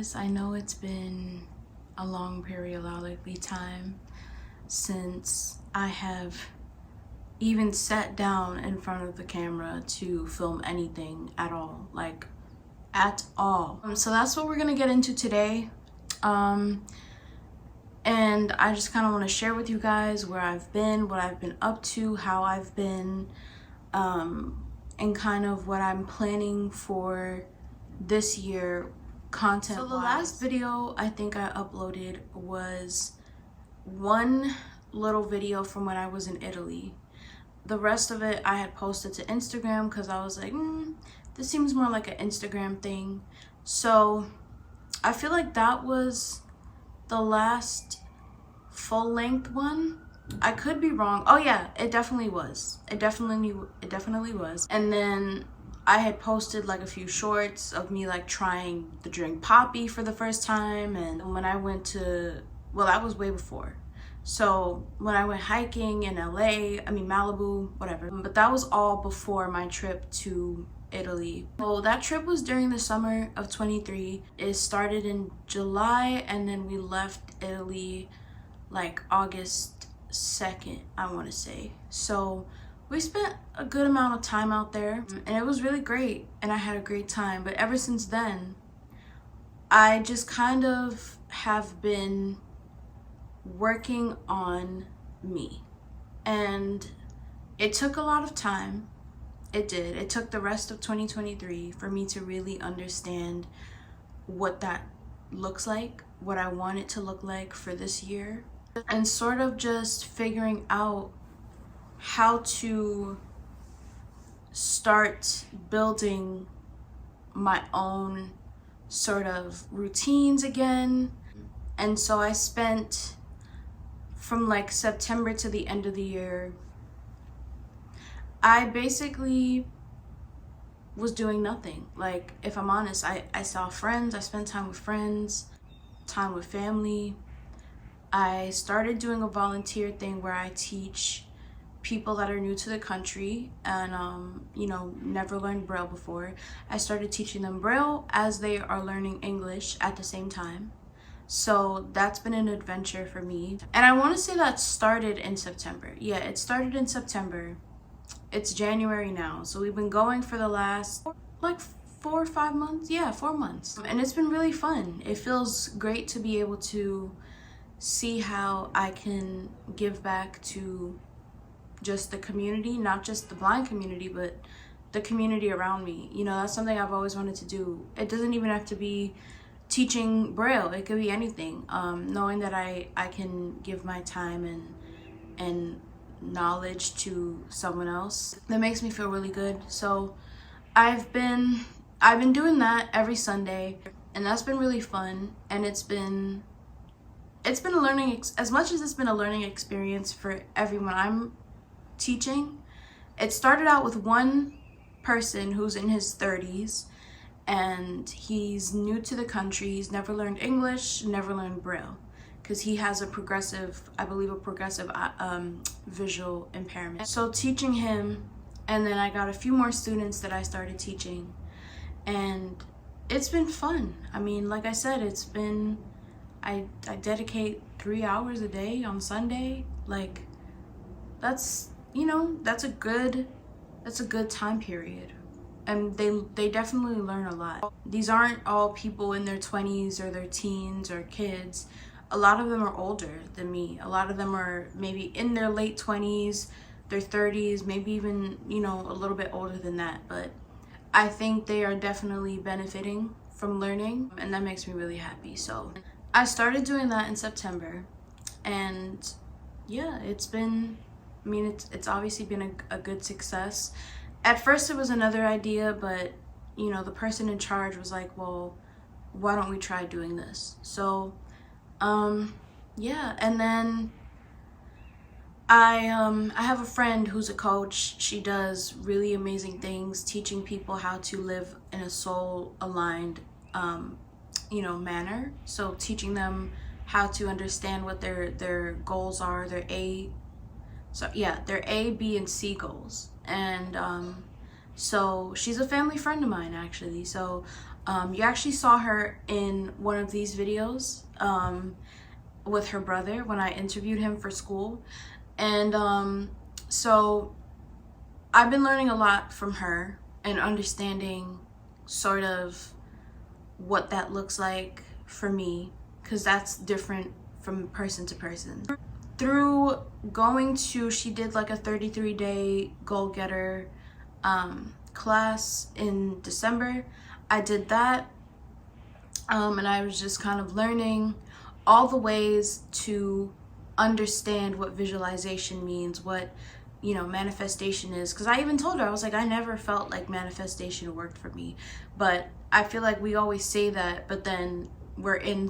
guys, I know it's been a long periodically time since I have even sat down in front of the camera to film anything at all, like at all. So that's what we're gonna get into today. And I just kind of want to share with you guys where I've been, what I've been up to, how I've been, and kind of what I'm planning for this year content. So the last video I think I uploaded was one little video from when I was in Italy. The rest of it I had posted to Instagram because I was like, this seems more like an Instagram thing. So I feel like that was the last full-length one. I could be wrong. Oh yeah, it definitely was. It definitely was. And then I had posted like a few shorts of me like trying the drink Poppi for the first time, and when I went to, well, that was way before. So when I went hiking in Malibu, whatever. But that was all before my trip to Italy. So that trip was during the summer of 23. It started in July and then we left Italy like August 2nd, I want to say. So we spent a good amount of time out there and it was really great and I had a great time. But ever since then, I just kind of have been working on me, and it took a lot of time. It did. It took the rest of 2023 for me to really understand what that looks like, what I want it to look like for this year, and sort of just figuring out how to start building my own sort of routines again. And so I spent from like September to the end of the year, I basically was doing nothing. Like, if I'm honest, I saw friends, I spent time with friends, time with family. I started doing a volunteer thing where I teach people that are new to the country and never learned Braille before. I started teaching them Braille as they are learning English at the same time. So that's been an adventure for me. And I want to say that started in September. Yeah, it started in September. It's January now. So we've been going for the last like 4 or 5 months. Yeah, 4 months. And it's been really fun. It feels great to be able to see how I can give back to just the community, not just the blind community, but the community around me. You know, that's something I've always wanted to do. It doesn't even have to be teaching Braille. It could be anything. Knowing that I can give my time and knowledge to someone else, that makes me feel really good. So I've been doing that every Sunday, and that's been really fun. And it's been a learning, as much as it's been a learning experience for everyone I'm teaching. It started out with one person who's in his 30s and he's new to the country. He's never learned English, never learned Braille, because he has a progressive visual impairment. So teaching him, and then I got a few more students that I started teaching, and it's been fun. I mean, like I said, I dedicate 3 hours a day on Sunday. Like, that's a good time period. And they definitely learn a lot. These aren't all people in their 20s or their teens or kids. A lot of them are older than me. A lot of them are maybe in their late 20s, their 30s, maybe even, a little bit older than that. But I think they are definitely benefiting from learning, and that makes me really happy. So I started doing that in September, and yeah, it's obviously been a good success. At first it was another idea, but the person in charge was like, well, why don't we try doing this? So yeah. And then I have a friend who's a coach. She does really amazing things teaching people how to live in a soul aligned manner. So teaching them how to understand what their goals are, their A, B, and C goals. And So she's a family friend of mine, actually. So you actually saw her in one of these videos with her brother when I interviewed him for school. And so I've been learning a lot from her and understanding sort of what that looks like for me, because that's different from person to person. Through going to, she did like a 33-day goal-getter class in December. I did that, and I was just kind of learning all the ways to understand what visualization means, what, you know, manifestation is. Because I even told her, I was like, I never felt like manifestation worked for me, but I feel like we always say that, but then we're in,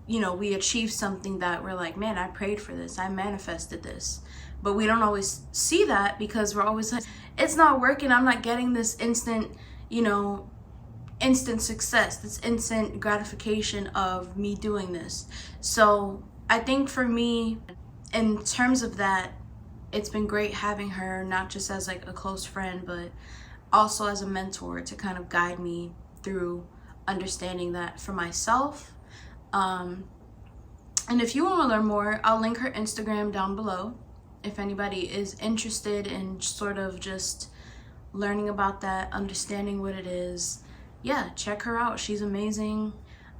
you know, we achieve something that we're like, man, I prayed for this, I manifested this, but we don't always see that because we're always like, it's not working, I'm not getting this instant, you know, instant success, this instant gratification of me doing this. So I think for me, in terms of that, it's been great having her, not just as like a close friend, but also as a mentor to kind of guide me through understanding that for myself. And if you want to learn more, I'll link her Instagram down below if anybody is interested in sort of just learning about that, understanding what it is. Yeah, check her out. She's amazing,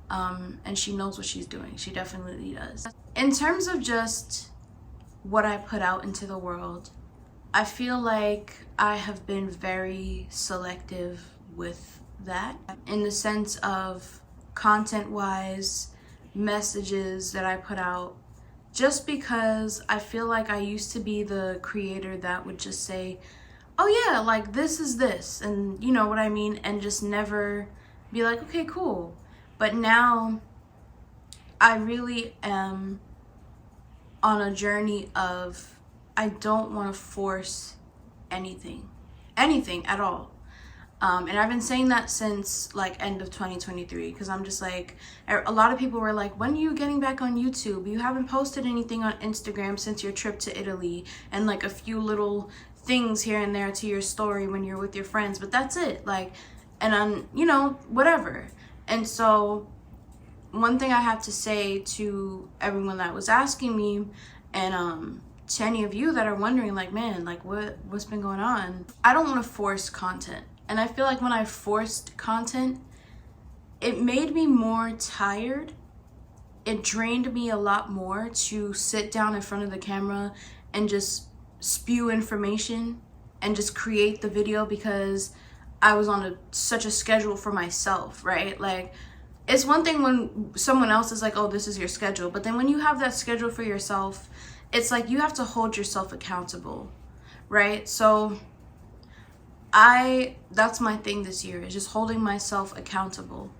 and she knows what she's doing. She definitely does. In terms of just what I put out into the world, I feel like I have been very selective with that, in the sense of content-wise, messages that I put out, just because I feel like I used to be the creator that would just say, oh yeah, like this is this, and you know what I mean, and just never be like, okay, cool. But now I really am on a journey of, I don't want to force anything at all. And I've been saying that since like end of 2023, because I'm just like, a lot of people were like, when are you getting back on YouTube? You haven't posted anything on Instagram since your trip to Italy, and like a few little things here and there to your story when you're with your friends, but that's it. Like, and I'm, you know, whatever. And so one thing I have to say to everyone that was asking me, and to any of you that are wondering, like, man, like what's been going on, I don't want to force content. And I feel like when I forced content, it made me more tired. It drained me a lot more to sit down in front of the camera and just spew information and just create the video, because I was on such a schedule for myself, right? Like, it's one thing when someone else is like, oh, this is your schedule, but then when you have that schedule for yourself, it's like you have to hold yourself accountable, right? So that's my thing this year, is just holding myself accountable.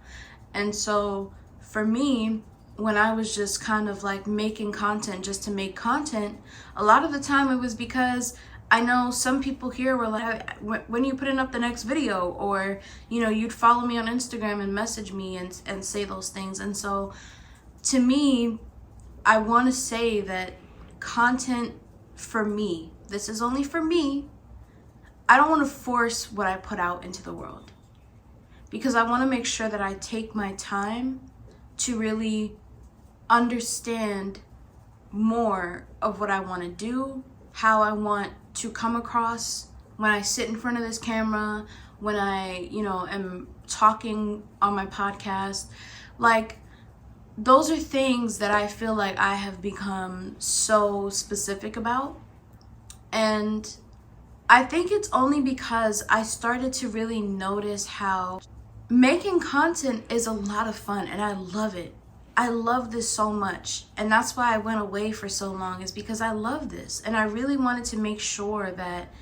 And so for me, when I was just kind of like making content just to make content, a lot of the time it was because I know some people here were like, when are you putting up the next video? Or, you know, you'd follow me on Instagram and message me and say those things. And so to me, I want to say that content for me, this is only for me. I don't want to force what I put out into the world, because I want to make sure that I take my time to really understand more of what I want to do, how I want to come across when I sit in front of this camera, when I, you know, am talking on my podcast. Like, those are things that I feel like I have become so specific about. And I think it's only because I started to really notice how making content is a lot of fun, and I love it. I love this so much, and that's why I went away for so long, is because I love this, and I really wanted to make sure that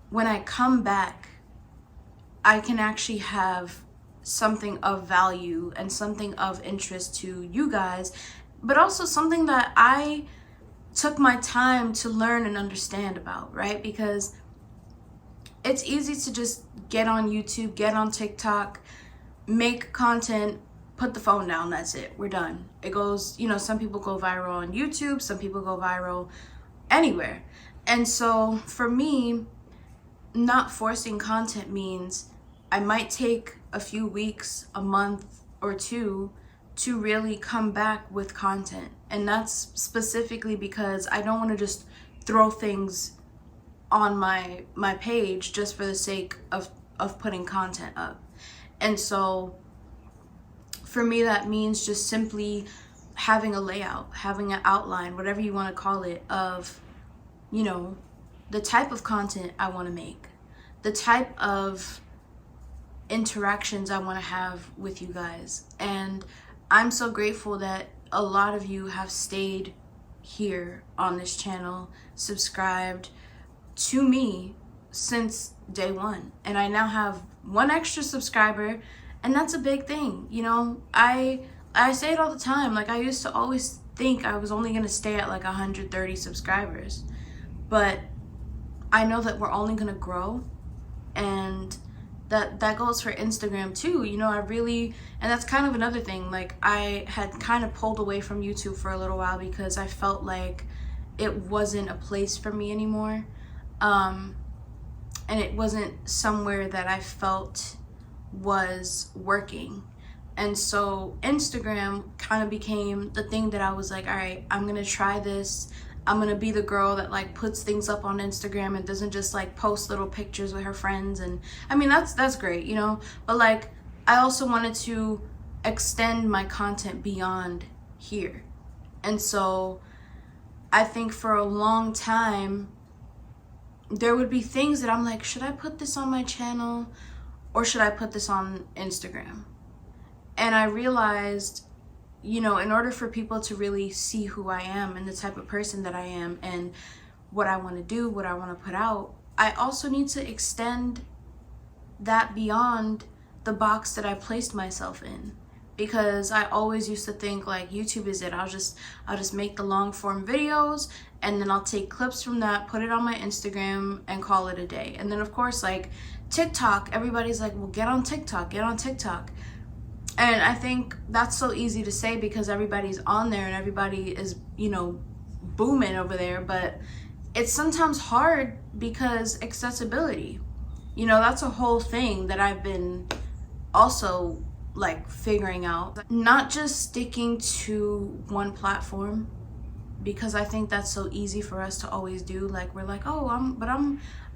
when I come back, I can actually have something of value and something of interest to you guys, but also something that I took my time to learn and understand about, right? Because it's easy to just get on YouTube, get on TikTok, make content, put the phone down, that's it, we're done. It goes, you know, some people go viral on YouTube, some people go viral anywhere. And so for me, not forcing content means I might take a few weeks, a month or two to really come back with content. And that's specifically because I don't want to just throw things on my page just for the sake of putting content up. And so for me, that means just simply having a layout, having an outline, whatever you want to call it, of, you know, the type of content I want to make, the type of interactions I want to have with you guys. And I'm so grateful that a lot of you have stayed here on this channel, subscribed to me since day one. And I now have one extra subscriber, and that's a big thing. You know, I say it all the time. Like, I used to always think I was only gonna stay at like 130 subscribers, but I know that we're only gonna grow, and that goes for Instagram too. You know, and that's kind of another thing. Like, I had kind of pulled away from YouTube for a little while because I felt like it wasn't a place for me anymore. And it wasn't somewhere that I felt was working. And so Instagram kind of became the thing that I was like, all right, I'm gonna try this. I'm gonna be the girl that like puts things up on Instagram and doesn't just like post little pictures with her friends. And I mean, that's great, you know, but like, I also wanted to extend my content beyond here. And so I think for a long time, there would be things that I'm like, should I put this on my channel or should I put this on Instagram? And I realized, you know, in order for people to really see who I am and the type of person that I am and what I want to do, what I want to put out, I also need to extend that beyond the box that I placed myself in. Because I always used to think like YouTube is it. I'll just make the long form videos and then I'll take clips from that, put it on my Instagram and call it a day. And then of course, like TikTok, everybody's like, well, get on TikTok. And I think that's so easy to say because everybody's on there and everybody is, you know, booming over there. But it's sometimes hard because accessibility, you know, that's a whole thing that I've been also like figuring out. Not just sticking to one platform, because I think that's so easy for us to always do. Like, we're like, oh,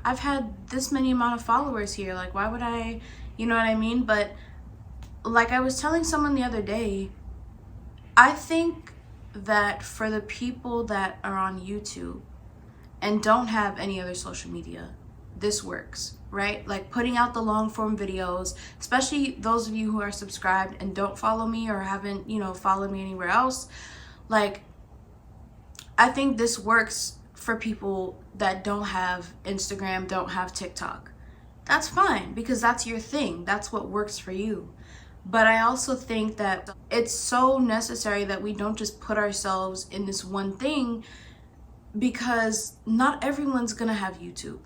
I've had this many amount of followers here. Like, why would I, you know what I mean? But like I was telling someone the other day, I think that for the people that are on YouTube and don't have any other social media, this works, right? Like putting out the long form videos, especially those of you who are subscribed and don't follow me or haven't, you know, followed me anywhere else. Like, I think this works for people that don't have Instagram, don't have TikTok. That's fine because that's your thing. That's what works for you. But I also think that it's so necessary that we don't just put ourselves in this one thing, because not everyone's gonna have YouTube.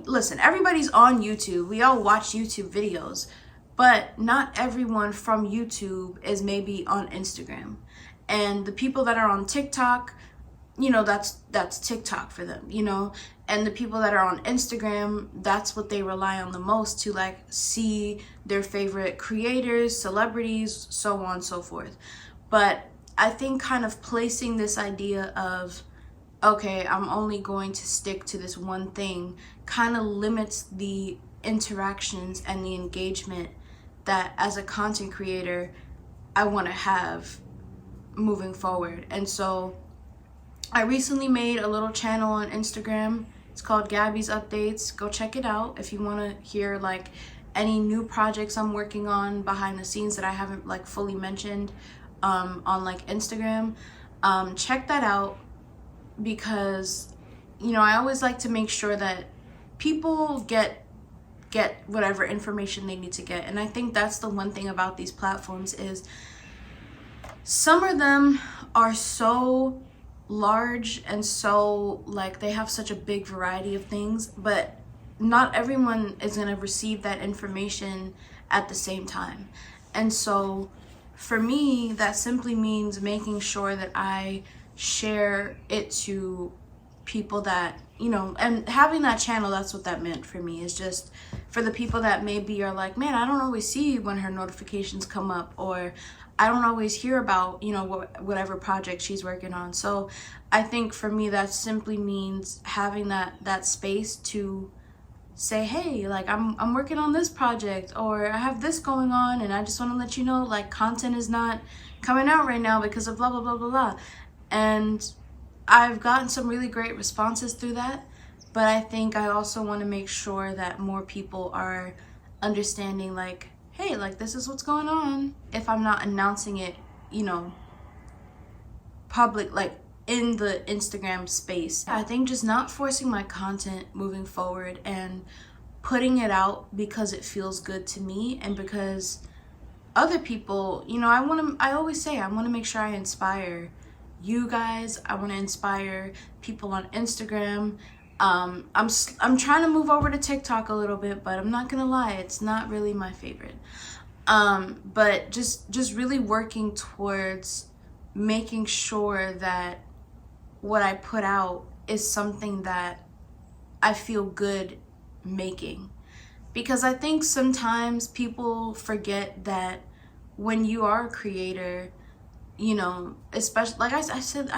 Listen, everybody's on YouTube. We all watch YouTube videos, but not everyone from YouTube is maybe on Instagram. And the people that are on TikTok, you know, that's TikTok for them, you know. And the people that are on Instagram, that's what they rely on the most to like see their favorite creators, celebrities, so on and so forth. But I think kind of placing this idea of, okay, I'm only going to stick to this one thing, kind of limits the interactions and the engagement that as a content creator I want to have moving forward. And so I recently made a little channel on Instagram. It's called Gabby's Updates. Go check it out if you want to hear like any new projects I'm working on behind the scenes that I haven't like fully mentioned on like Instagram. Check that out, because, you know, I always like to make sure that people get whatever information they need to get. And I think that's the one thing about these platforms is some of them are so large and so like they have such a big variety of things, but not everyone is going to receive that information at the same time. And so for me, that simply means making sure that I share it to people that, you know, and having that channel, that's what that meant for me, is just for the people that maybe are like, man, I don't always see when her notifications come up, or I don't always hear about, you know, whatever project she's working on. So I think for me, that simply means having that space to say, hey, like I'm working on this project, or I have this going on, and I just want to let you know, like, content is not coming out right now because of blah blah blah blah blah. And I've gotten some really great responses through that, but I think I also want to make sure that more people are understanding, like, hey, like, this is what's going on, if I'm not announcing it, you know, public, like in the Instagram space. I think just not forcing my content moving forward and putting it out because it feels good to me, and because other people, you know, I always say I want to make sure I inspire you guys. I want to inspire people on Instagram. I'm trying to move over to TikTok a little bit, but I'm not gonna lie, it's not really my favorite. But just really working towards making sure that what I put out is something that I feel good making. Because I think sometimes people forget that when you are a creator, you know, especially, like I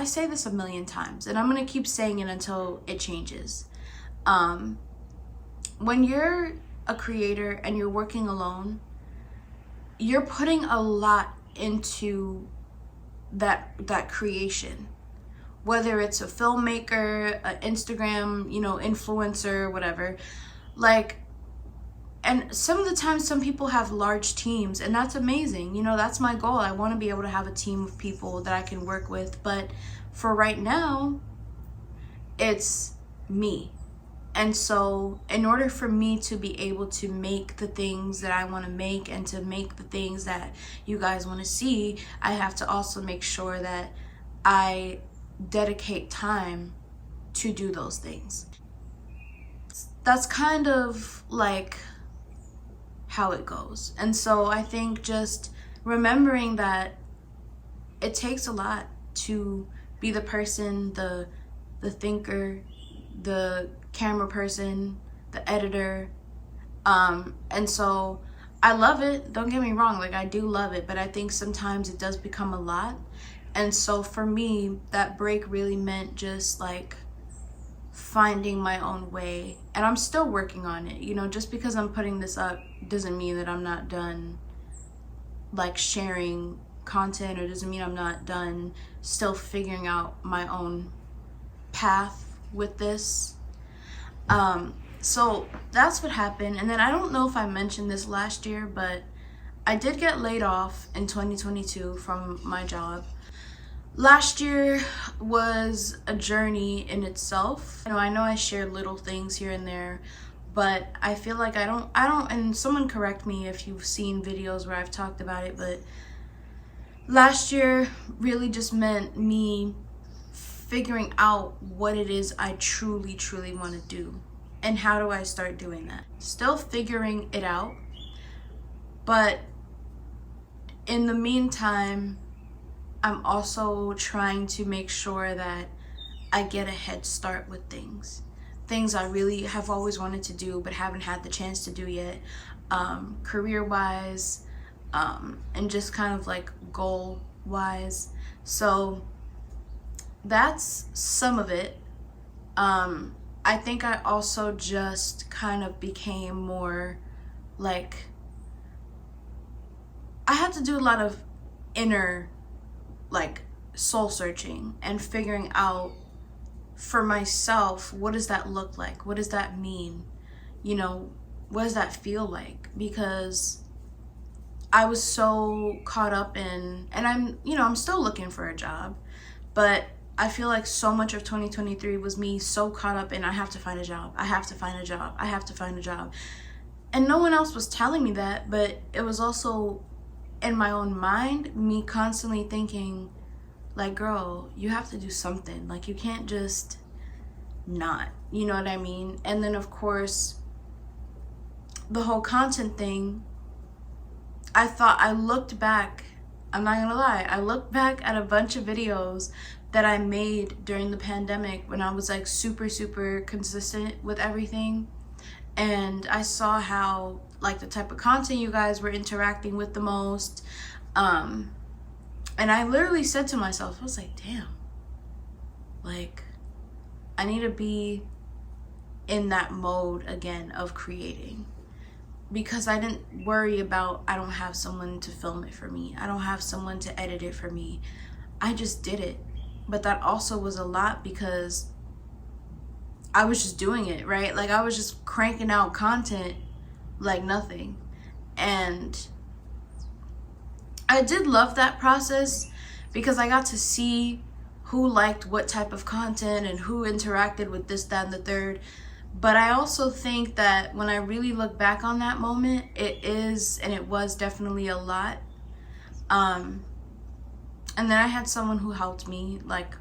say this a million times, and I'm gonna keep saying it until it changes. When you're a creator and you're working alone, you're putting a lot into that creation. Whether it's a filmmaker, an Instagram, you know, influencer, whatever. Like, and some of the time, some people have large teams, and that's amazing. You know, that's my goal. I want to be able to have a team of people that I can work with. But for right now, it's me. And so in order for me to be able to make the things that I want to make, and to make the things that you guys want to see, I have to also make sure that I dedicate time to do those things. That's kind of like how it goes. And so I think just remembering that it takes a lot to be the person, the thinker, the camera person, the editor. And so I love it, don't get me wrong, like I do love it, but I think sometimes it does become a lot. And so for me, that break really meant just like finding my own way. And I'm still working on it. You know, just because I'm putting this up doesn't mean that I'm not done like sharing content, or doesn't mean I'm not done still figuring out my own path with this. So that's what happened. And then I don't know if I mentioned this last year, but I did get laid off in 2022 from my job. Last year was a journey in itself. You know, I know I shared little things here and there, but I feel like I don't, and someone correct me if you've seen videos where I've talked about it, but last year really just meant me figuring out what it is I truly, truly want to do. And how do I start doing that? Still figuring it out, but in the meantime, I'm also trying to make sure that I get a head start with things I really have always wanted to do but haven't had the chance to do yet, career-wise, and just kind of like goal-wise. So that's some of it. I think I also just kind of became more like, I had to do a lot of inner like soul searching and figuring out for myself, what does that look like? What does that mean? You know, what does that feel like? Because I was so caught up in, and I'm still looking for a job, but I feel like so much of 2023 was me so caught up in, I have to find a job, I have to find a job, I have to find a job. And no one else was telling me that, but it was also in my own mind, me constantly thinking, like, girl, you have to do something. Like, you can't just not, you know what I mean? And then, of course, the whole content thing, I looked back I'm not gonna lie, I look back at a bunch of videos that I made during the pandemic when I was like super consistent with everything, and I saw how like the type of content you guys were interacting with the most, and I literally said to myself, I was like, damn, like I need to be in that mode again of creating, because I didn't worry about, I don't have someone to film it for me, I don't have someone to edit it for me, I just did it. But that also was a lot because I was just doing it, right? Like I was just cranking out content like nothing. And I did love that process because I got to see who liked what type of content and who interacted with this, that, and the third. But I also think that when I really look back on that moment, it is, and it was definitely a lot. And then I had someone who helped me, like,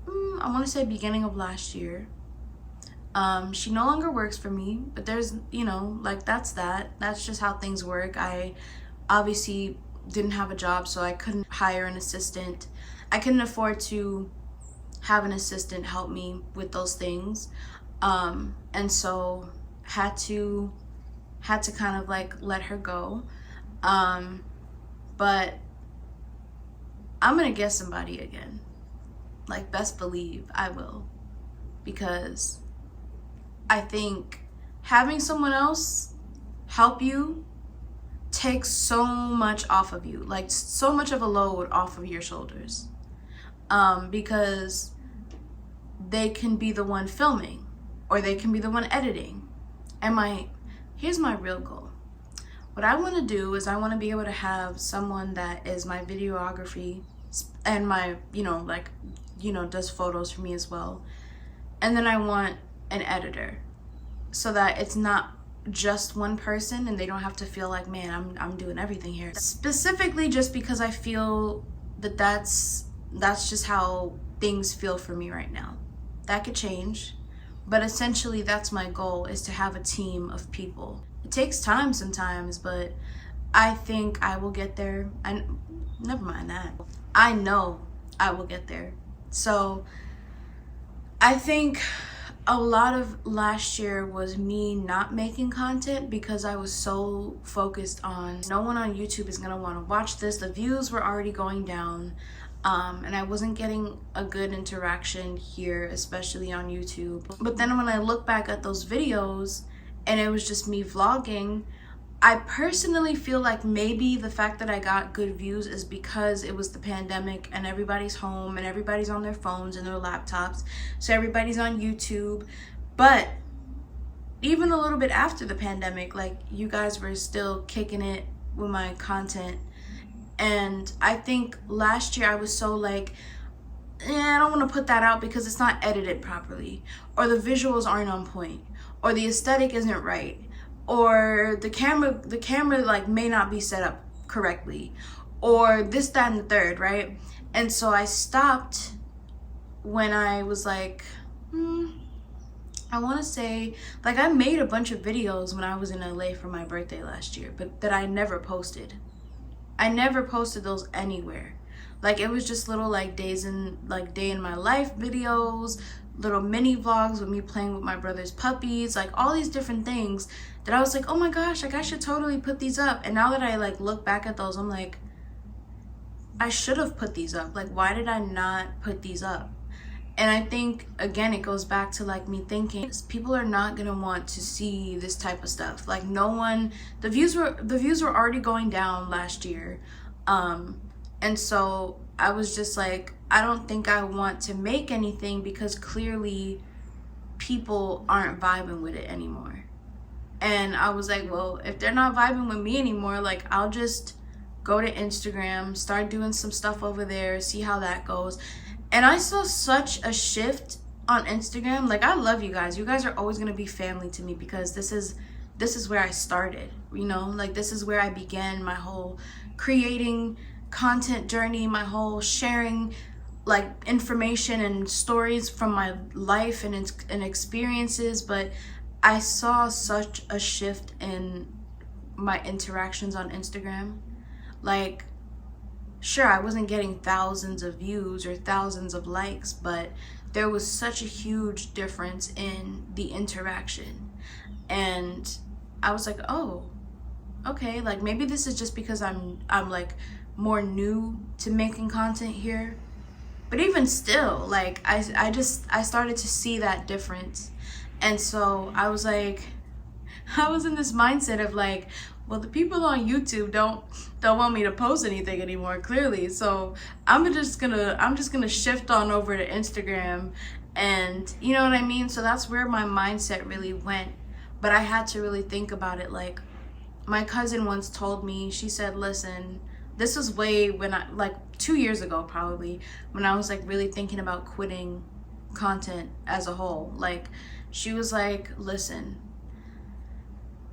I want to say beginning of last year. She no longer works for me, but there's, you know, like that's just how things work. I obviously didn't have a job, so I couldn't hire an assistant. I couldn't afford to have an assistant help me with those things. And so had to kind of like let her go. But I'm gonna get somebody again. Like, best believe I will. Because I think having someone else help you takes so much off of you. Like, so much of a load off of your shoulders. Because they can be the one filming, or they can be the one editing. And here's my real goal. What I want to do is I want to be able to have someone that is my videography and my, does photos for me as well. And then I want an editor so that it's not just one person and they don't have to feel like, man, I'm doing everything here. Specifically just because I feel that that's just how things feel for me right now. That could change, but essentially that's my goal, is to have a team of people. It takes time sometimes, but I think I will get there. And never mind that. I know I will get there. So I think a lot of last year was me not making content because I was so focused on no one on YouTube is gonna want to watch this. The views were already going down, and I wasn't getting a good interaction here, especially on YouTube. But then when I look back at those videos and it was just me vlogging, I personally feel like maybe the fact that I got good views is because it was the pandemic and everybody's home and everybody's on their phones and their laptops, so everybody's on YouTube. But even a little bit after the pandemic, like, you guys were still kicking it with my content. And I think last year I was so like, I don't want to put that out because it's not edited properly, or the visuals aren't on point, or the aesthetic isn't right, or the camera like may not be set up correctly, or this, that, and the third, right? And so I stopped when I was like, I want to say, like, I made a bunch of videos when I was in LA for my birthday last year, but that I never posted. I never posted those anywhere. Like, it was just little like day in my life videos, little mini vlogs with me playing with my brother's puppies, like all these different things that I was like, oh my gosh, like I should totally put these up. And now that I like look back at those, I'm like, I should have put these up. Like, why did I not put these up? And I think, again, it goes back to like me thinking people are not gonna want to see this type of stuff. Like, no one, the views were already going down last year. And so I was just like, I don't think I want to make anything because clearly people aren't vibing with it anymore. And I was like, well, if they're not vibing with me anymore, like, I'll just go to Instagram, start doing some stuff over there, see how that goes. And I saw such a shift on Instagram. Like, I love you guys. You guys are always going to be family to me because this is where I started, you know? Like, this is where I began my whole creating content journey, my whole sharing like information and stories from my life and experiences. But I saw such a shift in my interactions on Instagram. Like, sure, I wasn't getting thousands of views or thousands of likes, but there was such a huge difference in the interaction. And I was like, oh, okay, like maybe this is just because I'm like more new to making content here. But even still, like I started to see that difference. And so I was like, I was in this mindset of like, well, the people on YouTube don't want me to post anything anymore, clearly. So I'm just gonna shift on over to Instagram, and you know what I mean? So that's where my mindset really went. But I had to really think about it. Like, my cousin once told me, she said, listen, this was way when I, like 2 years ago probably, when I was like really thinking about quitting content as a whole. Like, she was like, listen,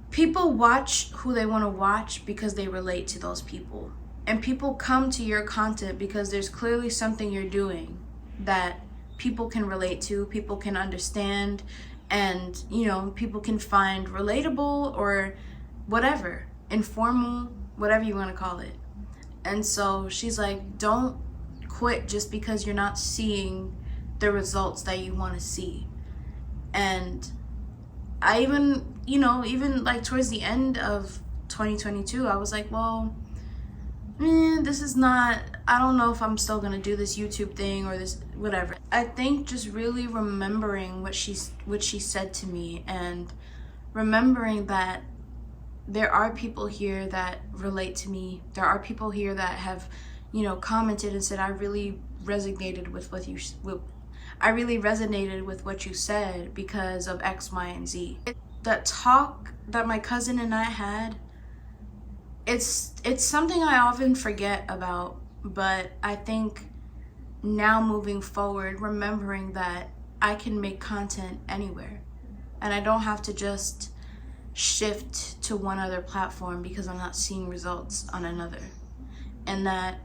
people watch who they want to watch because they relate to those people. And people come to your content because there's clearly something you're doing that people can relate to, people can understand, and you know, people can find relatable or whatever, informal, whatever you want to call it. And so she's like, don't quit just because you're not seeing the results that you want to see. And I even, you know, even like towards the end of 2022, I was like, well, this is not, I don't know if I'm still gonna do this YouTube thing or this whatever. I think just really remembering what she said to me, and remembering that there are people here that relate to me. There are people here that have, you know, commented and said, I really resonated with what you said because of X, Y, and Z. That talk that my cousin and I had, it's something I often forget about, but I think now moving forward, remembering that I can make content anywhere, and I don't have to just shift to one other platform because I'm not seeing results on another, and that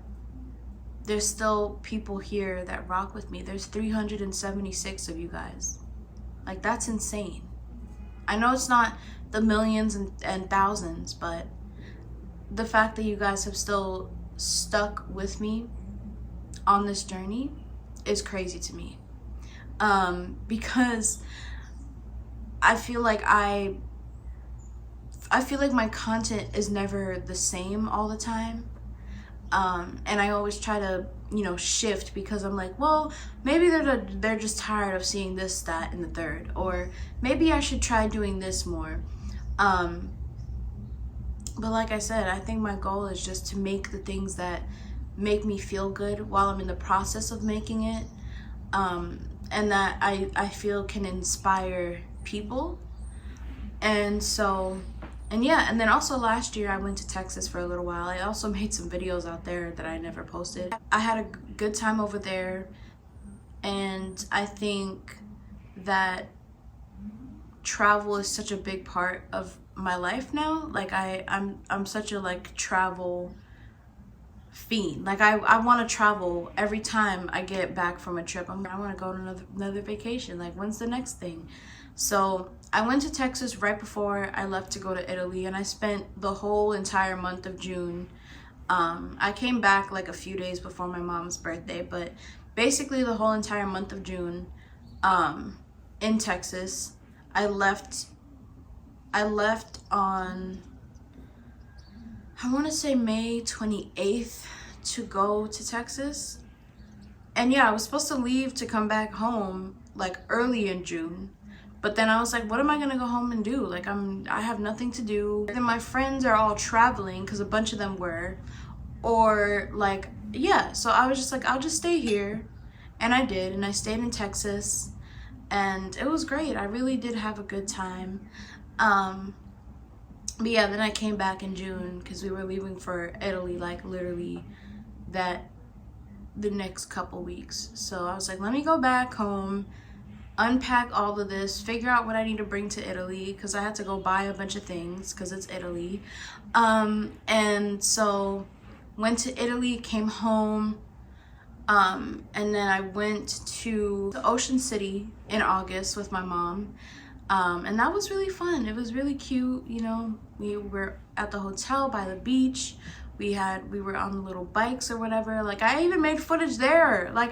there's still people here that rock with me. There's 376 of you guys. Like, that's insane. I know it's not the millions and thousands, but the fact that you guys have still stuck with me on this journey is crazy to me. Because I feel like my content is never the same all the time. And I always try to, you know, shift because I'm like, well, maybe they're just tired of seeing this, that, and the third, or maybe I should try doing this more. But like I said, I think my goal is just to make the things that make me feel good while I'm in the process of making it, and that I feel can inspire people. And so, and yeah, and then also last year I went to Texas for a little while. I also made some videos out there that I never posted. I had a good time over there, and I think that travel is such a big part of my life now. Like I'm such a like travel fiend. Like I want to travel every time I get back from a trip. I want to go on another vacation. Like, when's the next thing? So I went to Texas right before I left to go to Italy, and I spent the whole entire month of June. I came back like a few days before my mom's birthday, but basically the whole entire month of June in Texas. I left on, I want to say May 28th to go to Texas. And yeah, I was supposed to leave to come back home like early in June. But then I was like, what am I gonna go home and do? Like, I have nothing to do. Then my friends are all traveling, because a bunch of them were. Or like, yeah, so I was just like, I'll just stay here. And I did, and I stayed in Texas. And it was great. I really did have a good time. But yeah, then I came back in June because we were leaving for Italy, like literally the next couple weeks. So I was like, let me go back home, unpack all of this, figure out what I need to bring to Italy, because I had to go buy a bunch of things because it's Italy. And so went to Italy, came home, and then I went to Ocean City in August with my mom. And that was really fun. It was really cute. You know, we were at the hotel by the beach. We were on the little bikes or whatever. Like, I even made footage there. Like,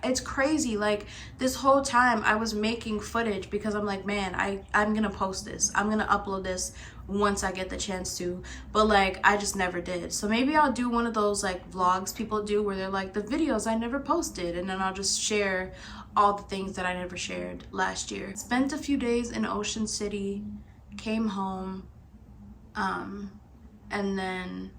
it's crazy. Like, this whole time I was making footage because I'm like, man, I'm gonna post this. I'm gonna upload this once I get the chance to. But like, I just never did. So maybe I'll do one of those like vlogs people do where they're like, the videos I never posted, and then I'll just share all the things that I never shared last year. Spent a few days in Ocean City, came home, and then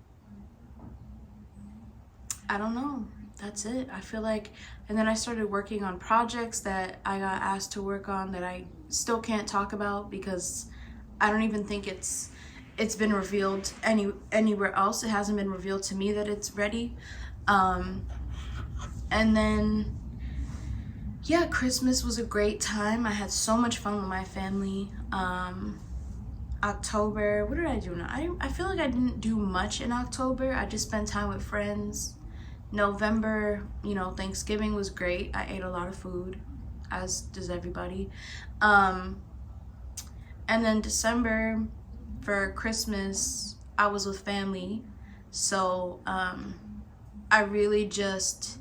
I don't know, that's it. I feel like, and then I started working on projects that I got asked to work on that I still can't talk about because I don't even think it's been revealed anywhere else. It hasn't been revealed to me that it's ready. And then, yeah, Christmas was a great time. I had so much fun with my family. October, what did I do now? I feel like I didn't do much in October. I just spent time with friends. November, you know, Thanksgiving was great. I ate a lot of food, as does everybody. And then December, for Christmas, I was with family. So I really just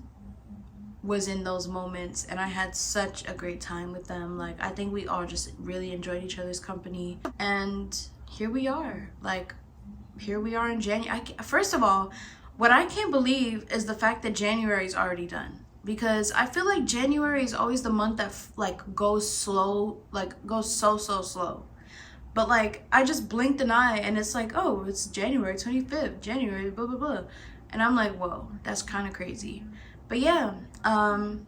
was in those moments, and I had such a great time with them. Like, I think we all just really enjoyed each other's company. And here we are. Like, here we are in January. First of all, what I can't believe is the fact that January is already done, because I feel like January is always the month that like goes slow, like goes so slow. But like, I just blinked an eye and it's like, oh, it's January 25th, January, blah, blah, blah. And I'm like, whoa, that's kind of crazy. But yeah, I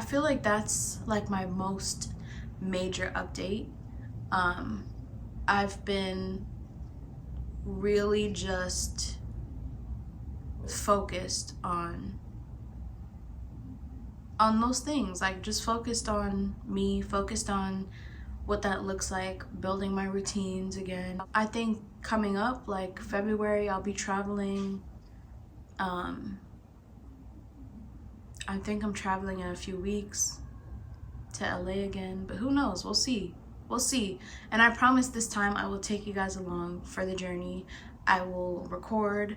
feel like that's like my most major update. I've been really just focused on those things, like just focused on me, focused on what that looks like, building my routines again. I think coming up, like February, I'll be traveling. I think I'm traveling in a few weeks to LA again, but who knows? We'll see. We'll see. And I promise this time I will take you guys along for the journey. I will record,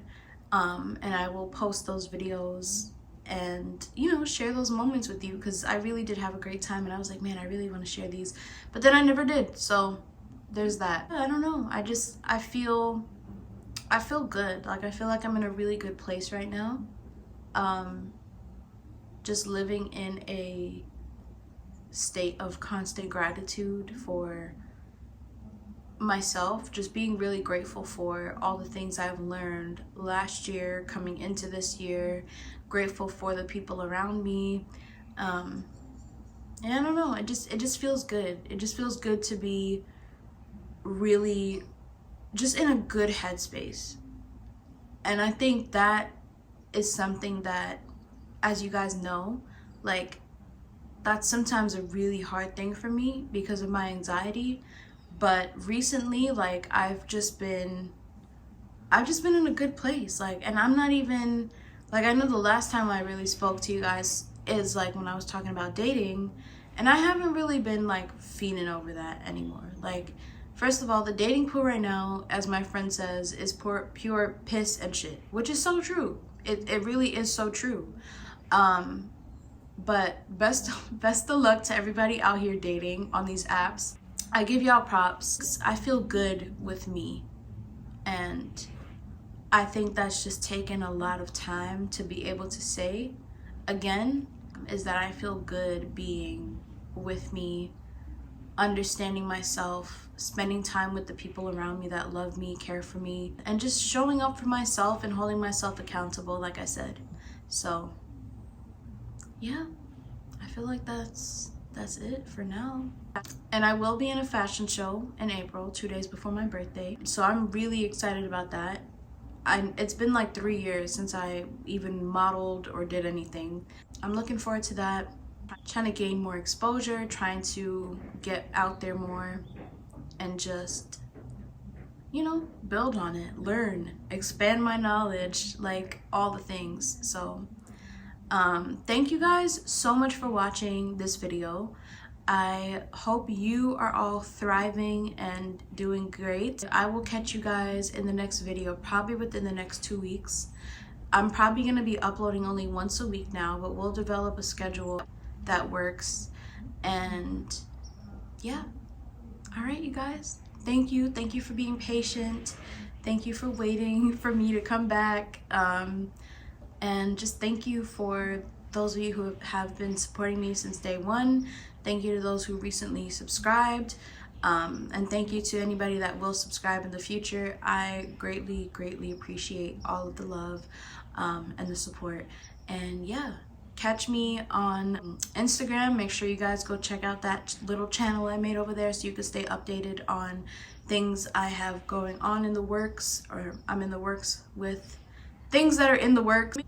and I will post those videos and, you know, share those moments with you, because I really did have a great time and I was like, man, I really want to share these, but then I never did. So there's that. I don't know. I feel good. Like, I feel like I'm in a really good place right now. Just living in a state of constant gratitude for myself, just being really grateful for all the things I've learned last year coming into this year, grateful for the people around me, and I don't know, it just feels good. It just feels good to be really just in a good headspace. And I think that is something that, as you guys know, like, that's sometimes a really hard thing for me because of my anxiety. But recently, like, I've just been in a good place. Like, and I'm not even, like, I know the last time I really spoke to you guys is like when I was talking about dating, and I haven't really been like fiending over that anymore. Like, first of all, the dating pool right now, as my friend says, is pure piss and shit, which is so true. It really is so true. But best of luck to everybody out here dating on these apps. I give y'all props. I feel good with me, and I think that's just taken a lot of time to be able to say again, is that I feel good being with me, understanding myself, spending time with the people around me that love me, care for me, and just showing up for myself and holding myself accountable, like I said. So yeah, I feel like that's it for now. And I will be in a fashion show in April, 2 days before my birthday, so I'm really excited about that. It's been like 3 years since I even modeled or did anything. I'm looking forward to that. Trying to gain more exposure, trying to get out there more, and just, you know, build on it, learn, expand my knowledge, like all the things. So thank you guys so much for watching this video. I hope you are all thriving and doing great. I will catch you guys in the next video, probably within the next 2 weeks. I'm probably going to be uploading only once a week now, but we'll develop a schedule that works. And yeah. All right, you guys. Thank you. Thank you for being patient. Thank you for waiting for me to come back. And just thank you for those of you who have been supporting me since day one. Thank you to those who recently subscribed. And thank you to anybody that will subscribe in the future. I greatly, greatly appreciate all of the love and the support. And yeah, catch me on Instagram. Make sure you guys go check out that little channel I made over there so you can stay updated on things I have going on in the works, or I'm in the works with things that are in the works.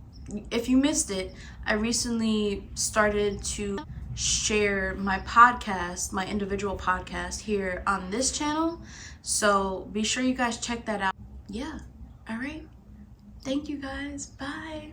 If you missed it, I recently started to share my podcast, my individual podcast here on this channel. So be sure you guys check that out. Yeah. All right. Thank you guys. Bye.